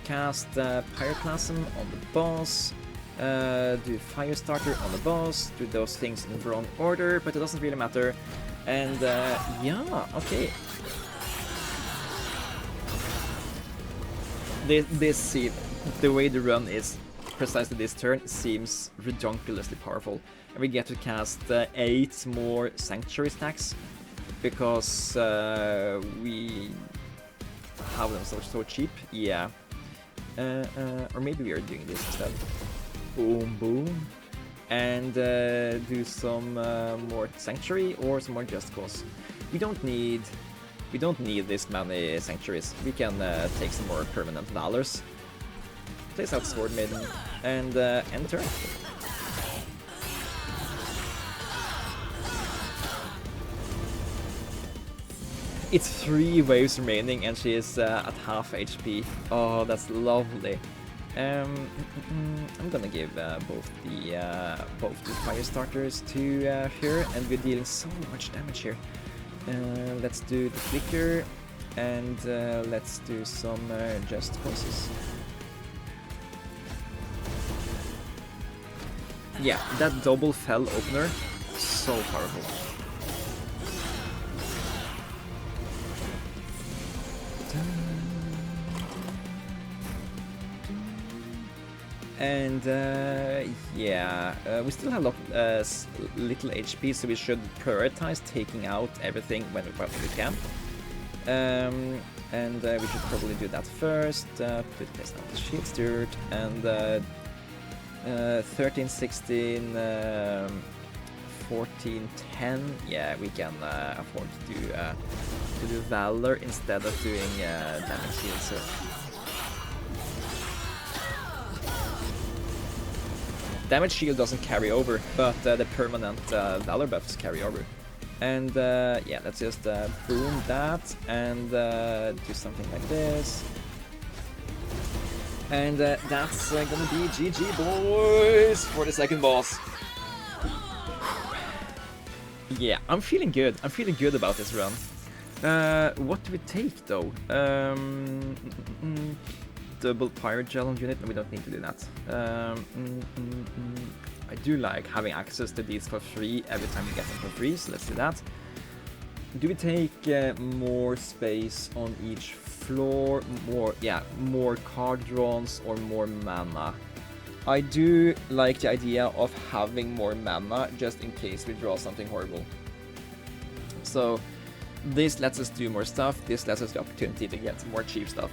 cast Pyroclasm on the boss, do Firestarter on the boss, do those things in the wrong order, but it doesn't really matter. And yeah, okay. The way the run is precisely this turn seems redonkulously powerful. And we get to cast 8 more Sanctuary stacks, because we have them so cheap. Yeah. Or maybe we are doing this instead. Boom. And do some more Sanctuary or some more Just Cause. We don't need this many Sanctuaries. We can take some more permanent Valors. Place out Sword Maiden and end turn. It's 3 waves remaining and she is at half HP. Oh, that's lovely. I'm gonna give both the fire starters to her, and we're dealing so much damage here. Let's do the flicker, and let's do some just causes. Yeah, that double fell opener, so powerful. And yeah, we still have little HP, so we should prioritize taking out everything when we can. And we should probably do that first. Put this down the shield steward, and 13, 16, 14, 10. Yeah, we can afford to do Valor instead of doing damage shield. So. Damage shield doesn't carry over, but the permanent Valor buffs carry over. And yeah, let's just boom that and do something like this. And that's gonna be GG, boys, for the second boss. Yeah, I'm feeling good. I'm feeling good about this run. What do we take though? Double Pirate Gel on unit, no, we don't need to do that. I do like having access to these for free every time we get them for free, so let's do that. Do we take more space on each floor? More card drawns or more mana? I do like the idea of having more mana just in case we draw something horrible. So this lets us do more stuff, this lets us the opportunity to get more cheap stuff.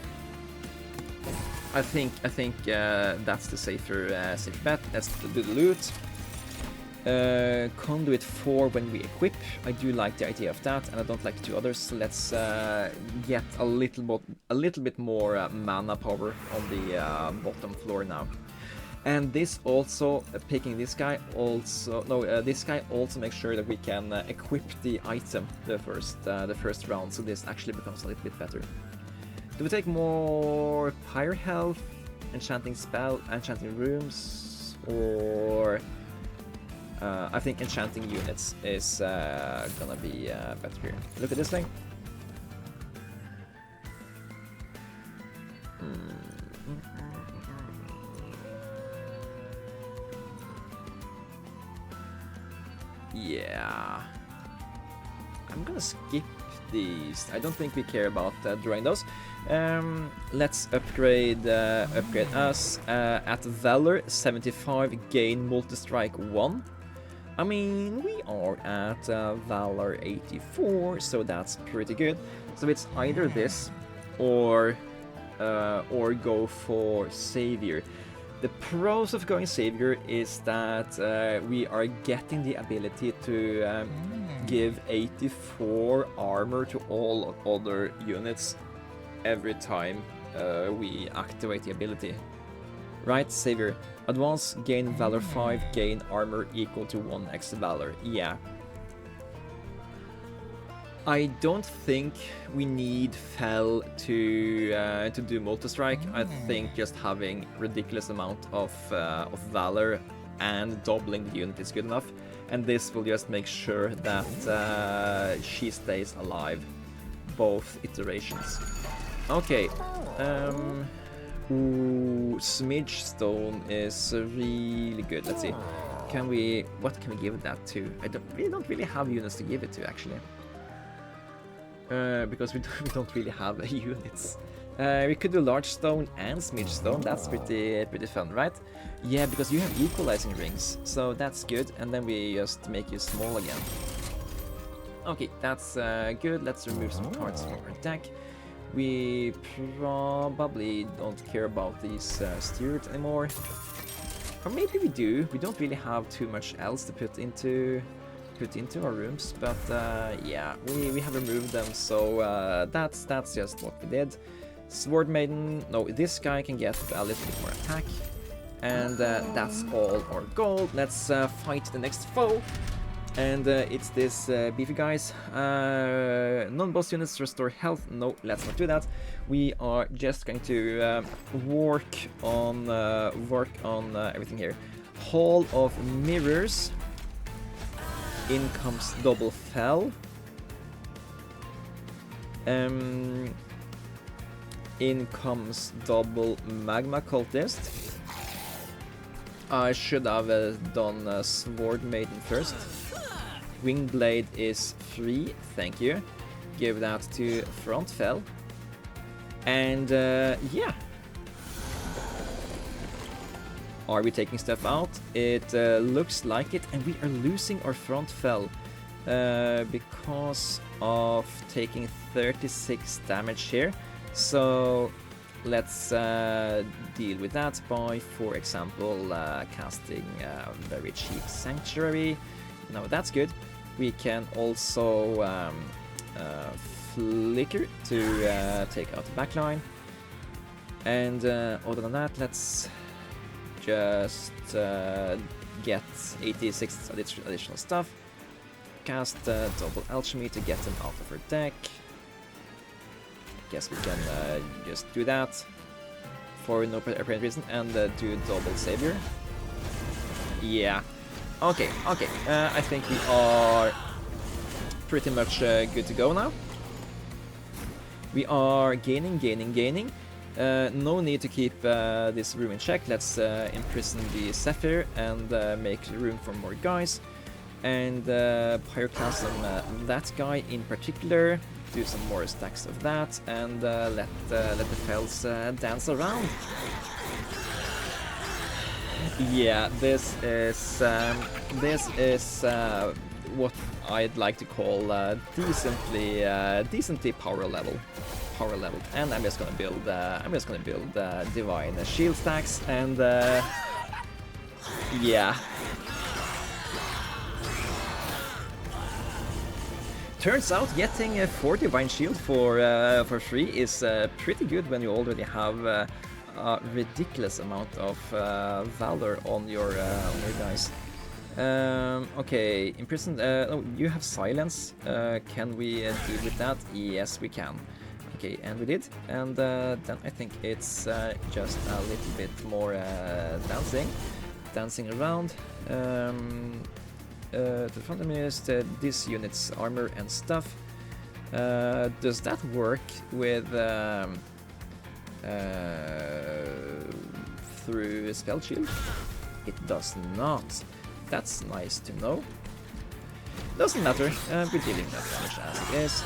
I think that's the safer bet. Let's do the loot. Conduit 4 when we equip. I do like the idea of that, and I don't like the 2 others. So let's get a little bit more mana power on the bottom floor now. And this also, picking this guy also, this guy also makes sure that we can equip the item the first round. So this actually becomes a little bit better. Do we take more Pyre Health, Enchanting Spell, Enchanting Rooms, or I think Enchanting Units is gonna be better here. Look at this thing. Yeah, I'm gonna skip these. I don't think we care about drawing those. Let's upgrade us at Valor 75, gain multi-strike 1. I mean, we are at Valor 84, so that's pretty good. So it's either this or go for Savior. The pros of going Savior is that we are getting the ability to give 84 armor to all other units every time we activate the ability. Right, Savior. Advance, gain Valor 5, gain armor equal to 1 extra Valor. Yeah. I don't think we need Fell to do multi-strike. I think just having ridiculous amount of Valor and doubling the unit is good enough. And this will just make sure that she stays alive, both iterations. Okay. Ooh, Smidge Stone is really good. Let's see. What can we give that to? We don't really have units to give it to, actually. Because we don't really have units. We could do Large Stone and Smidge Stone. That's pretty fun, right? Yeah, because you have equalizing rings, so that's good. And then we just make you small again. Okay, that's good. Let's remove some cards from our deck. We probably don't care about these stewards anymore. Or maybe we do. We don't really have too much else to put into our rooms, but yeah, we have removed them, so that's just what we did. Sword Maiden, no, this guy can get a little bit more attack, and that's all our goal. Let's fight the next foe, and it's this beefy guys. Non-boss units restore health. No, let's not do that. We are just going to work on everything here. Hall of Mirrors. In comes double Fell. In comes double Magma Cultist. I should have done Sword Maiden first. Wingblade is free, thank you. Give that to Front Fell. And yeah. Are we taking stuff out? It looks like it, and we are losing our Front Fell because of taking 36 damage here. So let's deal with that by, for example, casting a very cheap Sanctuary. Now that's good. We can also Flicker to take out the backline. And other than that, let's just get 86 additional stuff. Cast double Alchemy to get them out of our deck. Guess we can just do that for no apparent reason and do double Savior. Yeah. Okay. I think we are pretty much good to go now. We are gaining. No need to keep this room in check. Let's imprison the Zephyr and make room for more guys. And Pyroclasm that guy in particular. Do some more stacks of that and let the Fells dance around. Yeah, this is what I'd like to call decently power level. And I'm just gonna build divine shield stacks and yeah. Turns out getting a 4 divine shield for free is pretty good when you already have a ridiculous amount of valor on your guys. Okay, imprisoned. Oh, you have silence. Can we deal with that? Yes, we can. Okay, and we did. And then I think it's just a little bit more dancing around. The front of me is this unit's armor and stuff. Does that work with through spell shield? It does not. That's nice to know. Doesn't matter. We're dealing that damage as it is.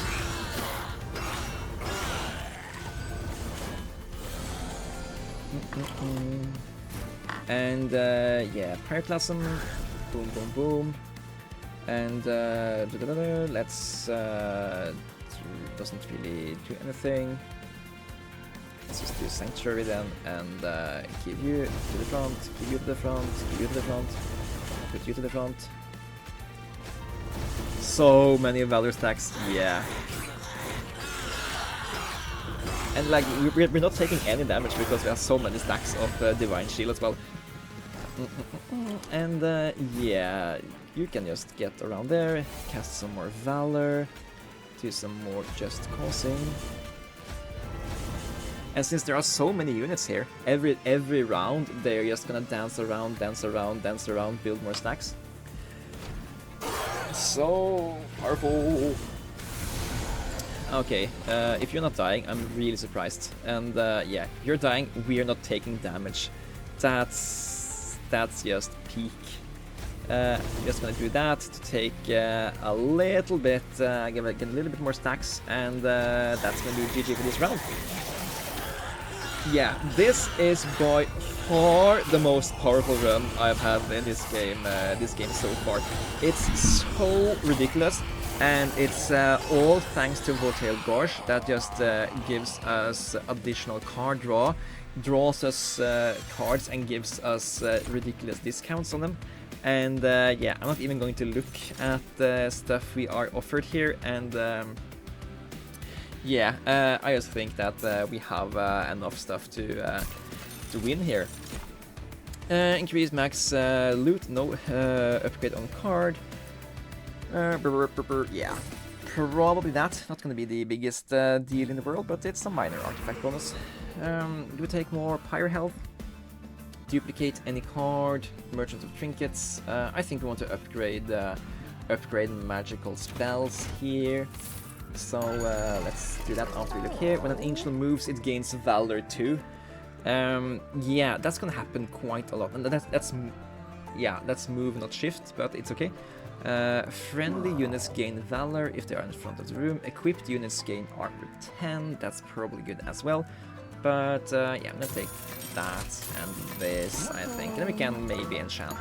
And yeah, Pyroclasm. Boom, boom, boom. And let's doesn't really do anything. let's just do Sanctuary then, and give you to the front, give you to the front, give you to the front, put you to the front. So many Valor stacks, yeah. And like, we're not taking any damage because we have so many stacks of Divine Shield as well. And yeah, you can just get around there, cast some more Valor, do some more Just Causing. And since there are so many units here, every round they're just gonna dance around, dance around, dance around, build more stacks. So powerful. Okay, if you're not dying, I'm really surprised. And yeah, you're dying, we're not taking damage. That's just peak. Just gonna do that to take a little bit, get a little bit more stacks, and that's gonna do GG for this round. Yeah, this is by far the most powerful run I've had in this game so far. It's so ridiculous, and it's all thanks to Vorteil Gorge that just gives us additional card draw, draws us cards and gives us ridiculous discounts on them. And yeah, I'm not even going to look at the stuff we are offered here, and yeah, I just think that we have enough stuff to win here. Increase max loot, no upgrade on card. Yeah, probably that. Not gonna be the biggest deal in the world, but it's a minor artifact bonus. Do we take more pyre health? Duplicate any card, Merchant of Trinkets. I think we want to upgrade magical spells here. So let's do that after we look here. When an angel moves, it gains Valor too. Yeah, that's gonna happen quite a lot, and that's move, not shift, but it's okay. Friendly units gain Valor if they are in front of the room. Equipped units gain armor 10. That's probably good as well. But yeah, I'm gonna take that and this, I think. And then we can maybe enchant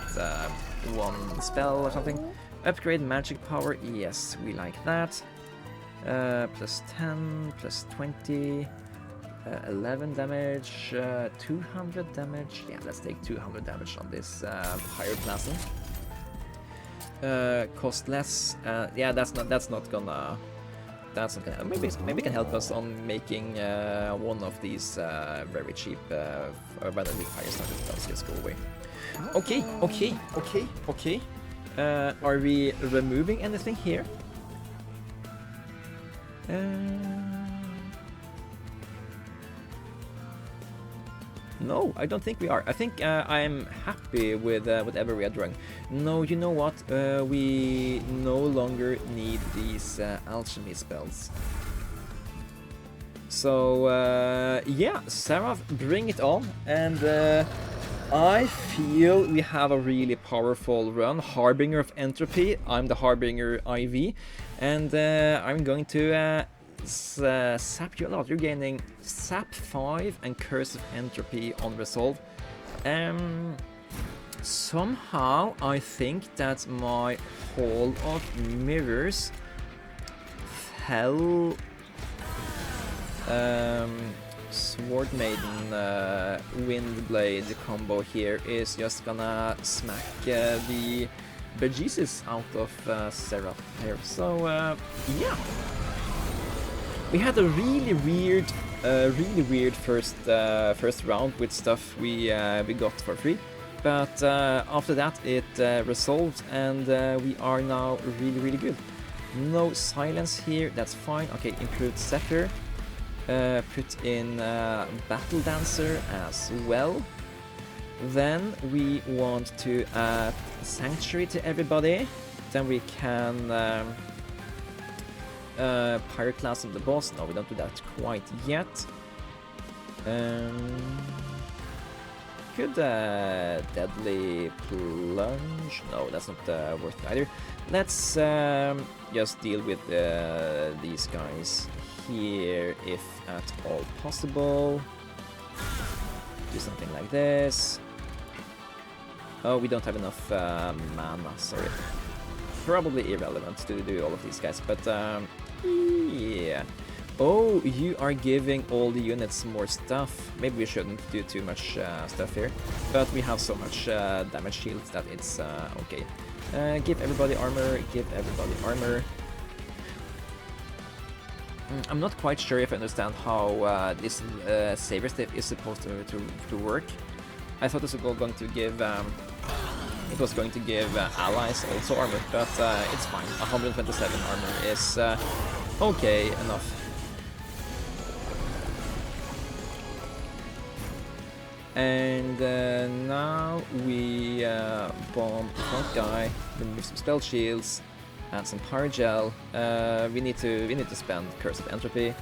one spell or something. Upgrade magic power. Yes, we like that. Plus 10, plus 20, 11 damage, 200 damage. Yeah, let's take 200 damage on this higher plasm. Cost less. Yeah, that's not gonna. Maybe it can help us on making one of these very cheap randomly fire starter spells just go away. Okay. Are we removing anything here? No, I don't think we are. I think I'm happy with whatever we are drawing. No, you know what? We no longer need these alchemy spells. So yeah, Seraph, bring it on. And I feel we have a really powerful run. Harbinger of Entropy. I'm the HarbingerIV, and I'm going to sap you a lot. You're gaining sap 5 and Curse of Entropy on resolve. Somehow I think that my Hall of Mirrors fell. Sword Maiden Windblade combo here is just gonna smack the bejesus out of Seraph here. So yeah. We had a really weird first round with stuff we got for free, but after that it resolved, and we are now really good. No silence here, that's fine. Okay, improved Setter. Put in Battle Dancer as well. Then we want to add Sanctuary to everybody. Then we can Pirate class of the boss. No, we don't do that quite yet. Could Deadly Plunge? No, that's not worth it either. Let's just deal with these guys here if at all possible. Do something like this. Oh, we don't have enough mana, sorry. Probably irrelevant to do all of these guys, but yeah. Oh, you are giving all the units more stuff. Maybe we shouldn't do too much stuff here, but we have so much damage shields that it's okay. Give everybody armor, give everybody armor. I'm not quite sure if I understand how this saber stick is supposed to work. I thought this was going to give allies also armor, but it's fine. 127 armor is okay enough. And now we bomb the front guy, remove some spell shields, add some power gel. We need to spend Curse of Entropy,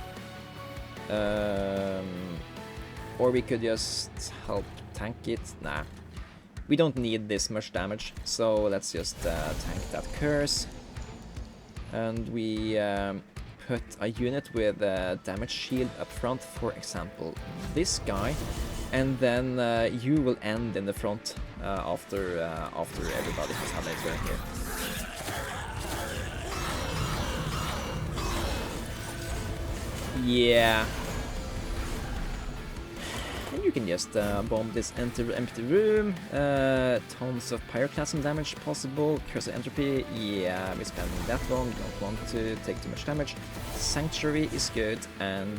or we could just help tank it. Nah, we don't need this much damage, so let's just tank that curse. And we put a unit with a damage shield up front, for example, this guy. And then you will end in the front after everybody has had their turn here. Yeah. And you can just bomb this empty room. Tons of pyroclasm damage possible. Curse of Entropy. Yeah, we're spending that one. Don't want to take too much damage. Sanctuary is good. And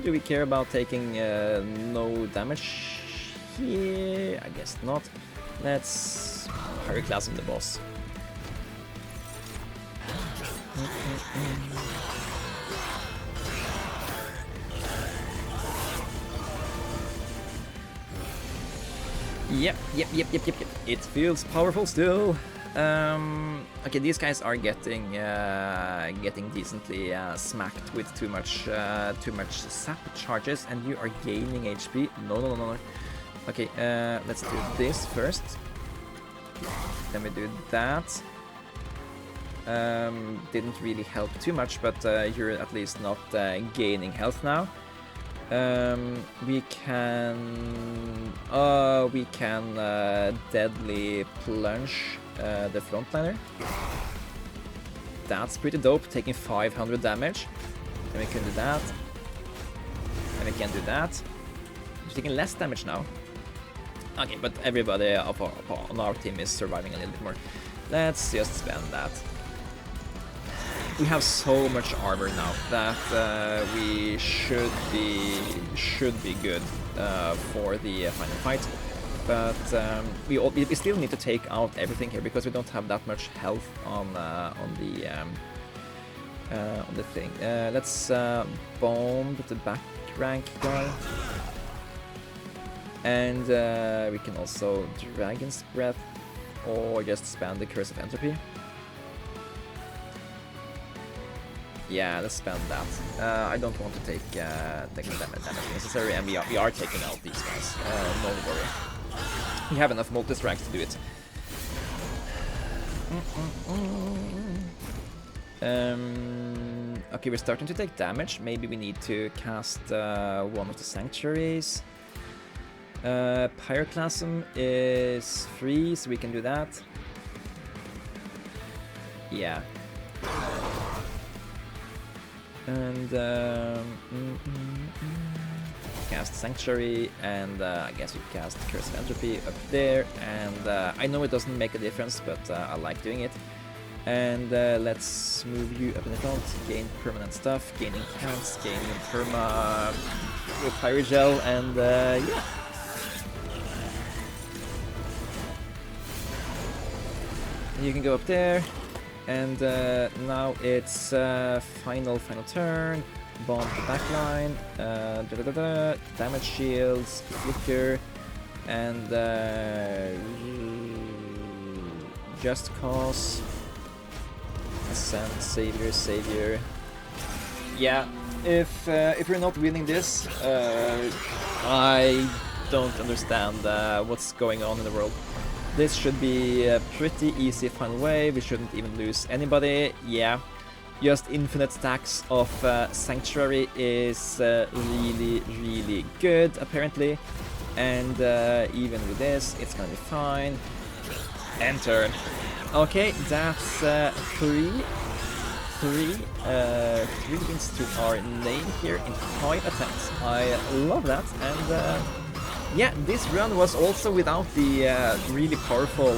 do we care about taking no damage here? I guess not. Let's pyroclasm the boss. Yep. It feels powerful still. Okay, these guys are getting decently smacked with too much sap charges, and you are gaining HP. No. Okay, let's do this first. Then we do that. Didn't really help too much, but you're at least not gaining health now. We can deadly plunge the frontliner. That's pretty dope, taking 500 damage. And we can do that. And we can do that. You're taking less damage now. Okay, but everybody on our team is surviving a little bit more. Let's just spend that. We have so much armor now that we should be good for the final fight. But we still need to take out everything here because we don't have that much health on the thing. Let's bomb the back rank guy, and we can also Dragon's Breath or just spam the Curse of Entropy. Yeah, let's spend that. I don't want to take damage necessary, and we are taking out these guys. No worry. We have enough multi-strikes to do it. Okay, we're starting to take damage. Maybe we need to cast one of the sanctuaries. Pyroclasm is free, so we can do that. Yeah. And cast Sanctuary, and I guess we cast Curse of Entropy up there, and I know it doesn't make a difference, but I like doing it. And let's move you up in the front, gain permanent stuff, gaining counts, gaining perma with Pyrogel, and yeah. You can go up there. And now it's final turn, bomb the backline, damage shields, flicker, and just cause, ascend, savior. Yeah, if we're not winning this, I don't understand what's going on in the world. This should be a pretty easy final wave. We shouldn't even lose anybody. Yeah, just infinite stacks of Sanctuary is really good, apparently. And even with this, it's gonna be fine. End turn. Okay, that's 3, three wins to our name here in 5 attempts. I love that, and yeah, this run was also without the really powerful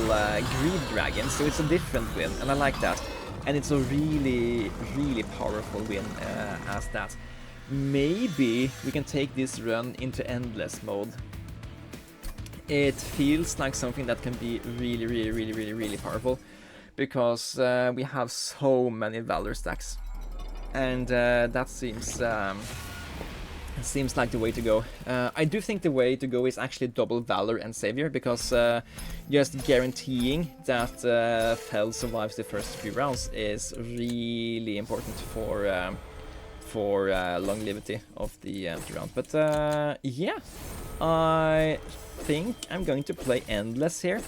Greed Dragon, so it's a different win, and I like that. And it's a really, really powerful win as that. Maybe we can take this run into Endless mode. It feels like something that can be really, really, really, really, really powerful, because we have so many Valor stacks. And that seems like the way to go. I do think the way to go is actually double Valor and Savior, because just guaranteeing that Fell survives the first few rounds is really important for longevity of the round. But yeah, I think I'm going to play Endless here,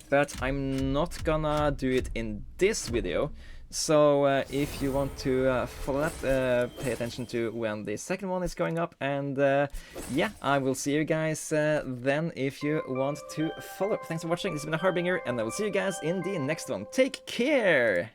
but I'm not gonna do it in this video. So if you want to follow that, pay attention to when the second one is going up, and yeah, I will see you guys then if you want to follow. Thanks for watching, this has been a Harbinger, and I will see you guys in the next one. Take care!